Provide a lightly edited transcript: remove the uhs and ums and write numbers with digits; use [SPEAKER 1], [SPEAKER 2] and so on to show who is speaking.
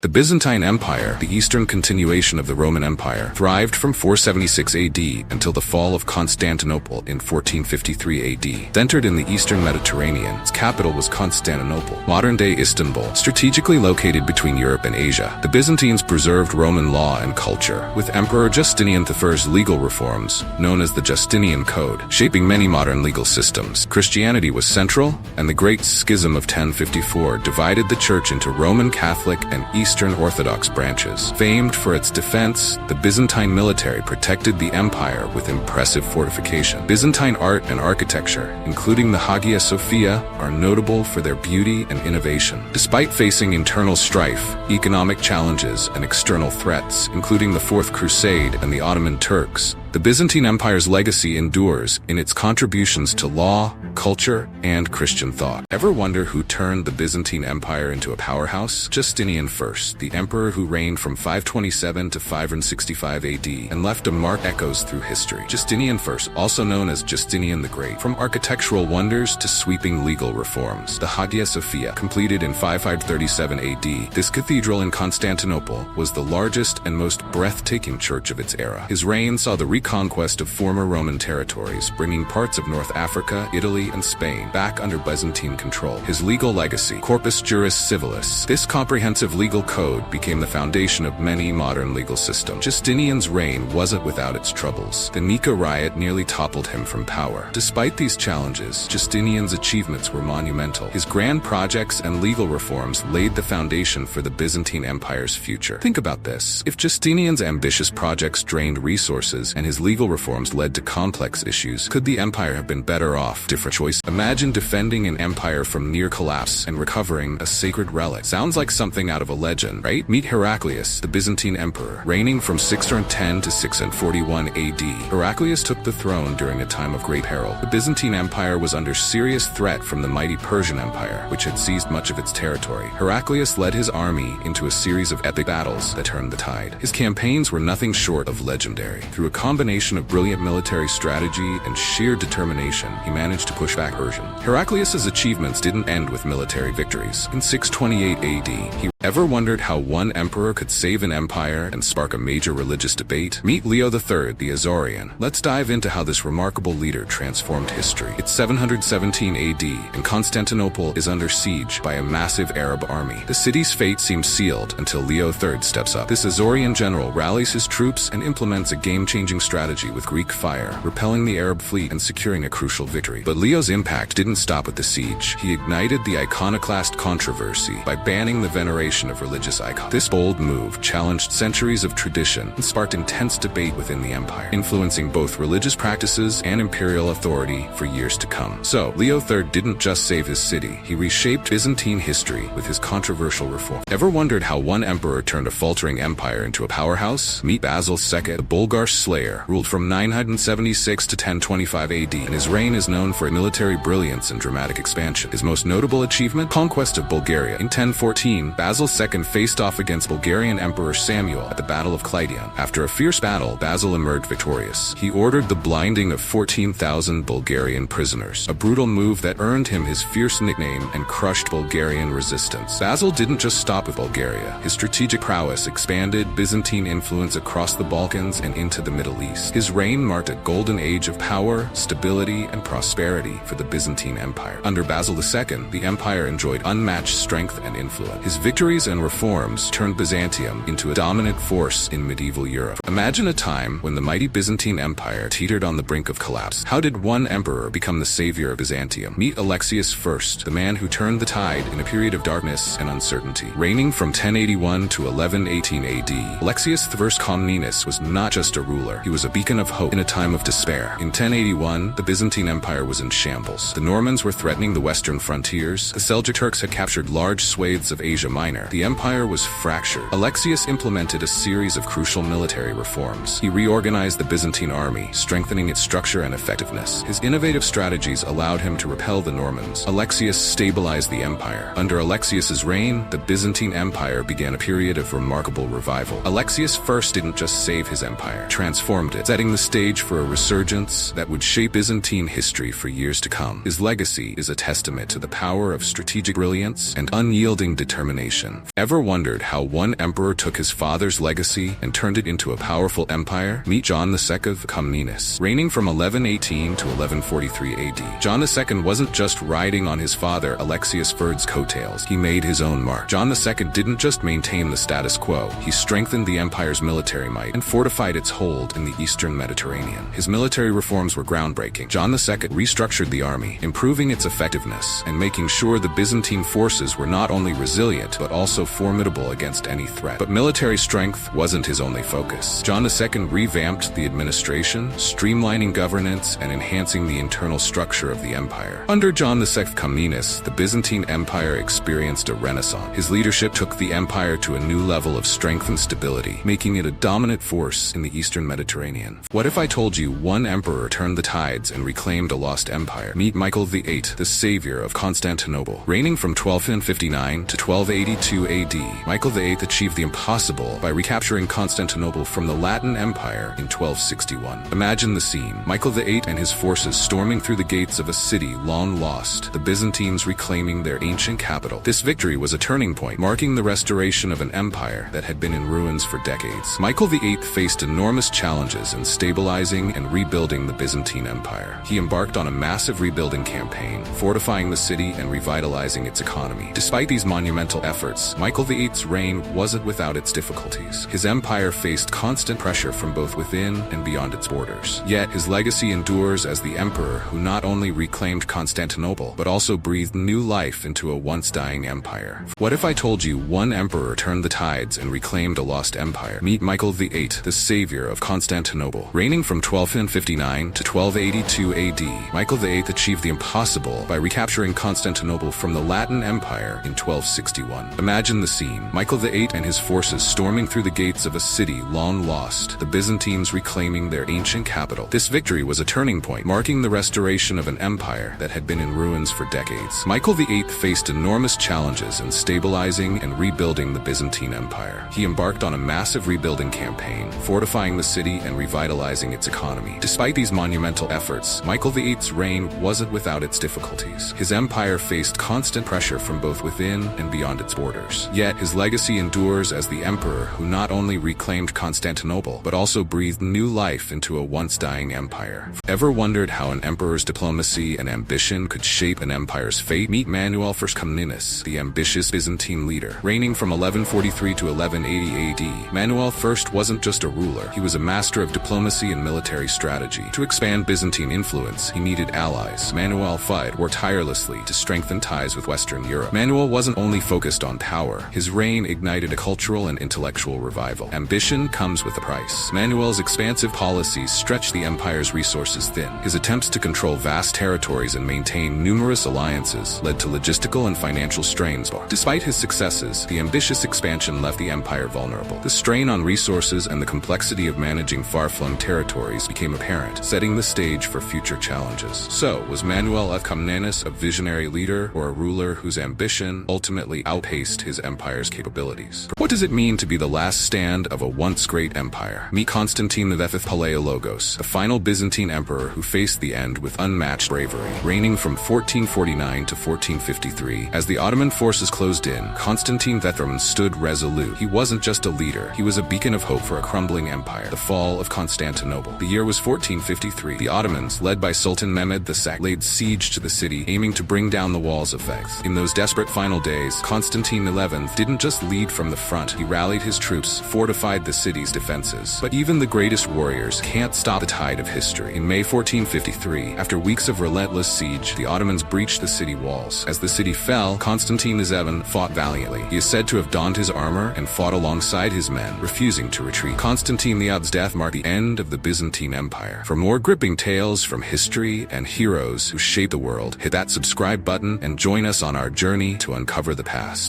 [SPEAKER 1] The Byzantine Empire, the eastern continuation of the Roman Empire, thrived from 476 AD until the fall of Constantinople in 1453 AD. Centered in the eastern Mediterranean, its capital was Constantinople, modern-day Istanbul, strategically located between Europe and Asia. The Byzantines preserved Roman law and culture, with Emperor Justinian I's legal reforms, known as the Justinian Code, shaping many modern legal systems. Christianity was central, and the Great Schism of 1054 divided the Church into Roman Catholic and Eastern Orthodox branches. Famed for its defense, the Byzantine military protected the empire with impressive fortification. Byzantine art and architecture, including the Hagia Sophia, are notable for their beauty and innovation. Despite facing internal strife, economic challenges, and external threats, including the Fourth Crusade and the Ottoman Turks, the Byzantine Empire's legacy endures in its contributions to law, culture, and Christian thought. Ever wonder who turned the Byzantine Empire into a powerhouse? Justinian I, the emperor who reigned from 527 to 565 AD and left a marked echoes through history. Justinian I, also known as Justinian the Great, from architectural wonders to sweeping legal reforms. The Hagia Sophia, completed in 537 AD, this cathedral in Constantinople was the largest and most breathtaking church of its era. His reign saw the reconquest of former Roman territories, bringing parts of North Africa, Italy, and Spain back under Byzantine control. His legal legacy, Corpus Juris Civilis, this comprehensive legal code became the foundation of many modern legal systems. Justinian's reign wasn't without its troubles. The Nika riot nearly toppled him from power. Despite these challenges, Justinian's achievements were monumental. His grand projects and legal reforms laid the foundation for the Byzantine Empire's future. Think about this. If Justinian's ambitious projects drained resources and his legal reforms led to complex issues, could the empire have been better off? Different choice. Imagine defending an empire from near collapse and recovering a sacred relic. Sounds like something out of a legend, right? Meet Heraclius, the Byzantine emperor, reigning from 610 to 641 AD. Heraclius took the throne during a time of great peril. The Byzantine Empire was under serious threat from the mighty Persian Empire, which had seized much of its territory. Heraclius led his army into a series of epic battles that turned the tide. His campaigns were nothing short of legendary. Through a combination of brilliant military strategy and sheer determination, he managed to push back Persian. Heraclius's achievements didn't end with military victories. In 628 AD, he ever wondered how one emperor could save an empire and spark a major religious debate? Meet Leo III, the Azorian. Let's dive into how this remarkable leader transformed history. It's 717 AD, and Constantinople is under siege by a massive Arab army. The city's fate seems sealed until Leo III steps up. This Azorian general rallies his troops and implements a game-changing strategy with Greek fire, repelling the Arab fleet and securing a crucial victory. But Leo's impact didn't stop with the siege. He ignited the iconoclast controversy by banning the veneration of religious icons. This bold move challenged centuries of tradition and sparked intense debate within the empire, influencing both religious practices and imperial authority for years to come. So, Leo III didn't just save his city, he reshaped Byzantine history with his controversial reform. Ever wondered how one emperor turned a faltering empire into a powerhouse? Meet Basil II, the Bulgar slayer, ruled from 976 to 1025 AD, and his reign is known for military brilliance and dramatic expansion. His most notable achievement? Conquest of Bulgaria. In 1014, Basil II faced off against Bulgarian Emperor Samuel at the Battle of Clydion. After a fierce battle, Basil emerged victorious. He ordered the blinding of 14,000 Bulgarian prisoners, a brutal move that earned him his fierce nickname and crushed Bulgarian resistance. Basil didn't just stop with Bulgaria. His strategic prowess expanded Byzantine influence across the Balkans and into the Middle East. His reign marked a golden age of power, stability, and prosperity for the Byzantine Empire. Under Basil II, the empire enjoyed unmatched strength and influence. His victories and reforms turned Byzantium into a dominant force in medieval Europe. Imagine a time when the mighty Byzantine Empire teetered on the brink of collapse. How did one emperor become the savior of Byzantium? Meet Alexius I, the man who turned the tide in a period of darkness and uncertainty. Reigning from 1081 to 1118 AD, Alexius I Comnenus was not just a ruler, he was a beacon of hope in a time of despair. In 1081, the Byzantine Empire was in shambles. The Normans were threatening the western frontiers, the Seljuk Turks had captured large swathes of Asia Minor. The empire was fractured. Alexius implemented a series of crucial military reforms. He reorganized the Byzantine army, strengthening its structure and effectiveness. His innovative strategies allowed him to repel the Normans. Alexius stabilized the empire. Under Alexius's reign, the Byzantine Empire began a period of remarkable revival. Alexius I didn't just save his empire, transformed it, setting the stage for a resurgence that would shape Byzantine history for years to come. His legacy is a testament to the power of strategic brilliance and unyielding determination. ambition. Ever wondered how one emperor took his father's legacy and turned it into a powerful empire? Meet John II of Comnenus. Reigning from 1118 to 1143 AD, John II wasn't just riding on his father Alexius III's coattails. He made his own mark. John II didn't just maintain the status quo, he strengthened the empire's military might and fortified its hold in the eastern Mediterranean. His military reforms were groundbreaking. John II restructured the army, improving its effectiveness and making sure the Byzantine forces were not only resilient but also formidable against any threat. But military strength wasn't his only focus. John II revamped the administration, streamlining governance and enhancing the internal structure of the empire. Under John II of Comnenus, the Byzantine Empire experienced a renaissance. His leadership took the empire to a new level of strength and stability, making it a dominant force in the eastern Mediterranean. What if I told you one emperor turned the tides and reclaimed a lost empire? Meet Michael VIII, the savior of Constantinople. Reigning from 1259 to 1282 AD, Michael VIII achieved the impossible by recapturing Constantinople from the Latin Empire in 1261. Imagine the scene. Michael VIII and his forces storming through the gates of a city long lost, the Byzantines reclaiming their ancient capital. This victory was a turning point, marking the restoration of an empire that had been in ruins for decades. Michael VIII faced enormous challenges in stabilizing and rebuilding the Byzantine Empire. He embarked on a massive rebuilding campaign, fortifying the city and revitalizing its economy. Despite these monumental efforts, Michael VIII's reign wasn't without its difficulties. His empire faced constant pressure from both within and beyond its borders. Yet, his legacy endures as the emperor who not only reclaimed Constantinople, but also breathed new life into a once-dying empire. What if I told you one emperor turned the tides and reclaimed a lost empire? Meet Michael VIII, the savior of Constantinople. Reigning from 1259 to 1282 AD, Michael VIII achieved the impossible by recapturing Constantinople from the Latin Empire in 1261. Imagine the scene. Michael VIII and his forces storming through the gates of a city long lost, the Byzantines reclaiming their ancient capital. This victory was a turning point, marking the restoration of an empire that had been in ruins for decades. Michael VIII faced enormous challenges in stabilizing and rebuilding the Byzantine Empire. He embarked on a massive rebuilding campaign, fortifying the city and revitalizing its economy. Despite these monumental efforts, Michael VIII's reign wasn't without its difficulties. His empire faced constant pressure from both within and beyond its borders. Yet, his legacy endures as the emperor who not only reclaimed Constantinople, but also breathed new life into a once-dying empire. Ever wondered how an emperor's diplomacy and ambition could shape an empire's fate? Meet Manuel I Comnenus, the ambitious Byzantine leader. Reigning from 1143 to 1180 AD, Manuel I wasn't just a ruler, he was a master of diplomacy and military strategy. To expand Byzantine influence, he needed allies. Manuel worked tirelessly to strengthen ties with Western Europe. Manuel wasn't only focused on power, his reign ignited a cultural and intellectual revival. Ambition comes with a price. Manuel's expansive policies stretched the empire's resources thin. His attempts to control vast territories and maintain numerous alliances led to logistical and financial strains. Despite his successes, the ambitious expansion left the empire vulnerable. The strain on resources and the complexity of managing far-flung territories became apparent, setting the stage for future challenges. So, was Manuel of Comnenus a visionary leader or a ruler whose ambition ultimately outpaced his empire's capabilities? What does it mean to be the last stand of a once great empire? Meet Constantine V Palaiologos, the final Byzantine emperor who faced the end with unmatched bravery. Reigning from 1449 to 1453, as the Ottoman forces closed in, Constantine V stood resolute. He wasn't just a leader, he was a beacon of hope for a crumbling empire. The fall of Constantinople. The year was 1453. The Ottomans, led by Sultan Mehmed II, laid siege to the city, aiming to bring down the walls of Vex. In those desperate final days, Constantine XI didn't just lead from the front, he rallied his troops, fortified the city's defenses. But even the greatest warriors can't stop the tide of history. In May 1453, after weeks of relentless siege, the Ottomans breached the city walls. As the city fell, Constantine XI fought valiantly. He is said to have donned his armor and fought alongside his men, refusing to retreat. Constantine VI's death marked the end of the Byzantine Empire. For more gripping tales from history and heroes who shaped the world, hit that subscribe button and join us on our journey to uncover the past.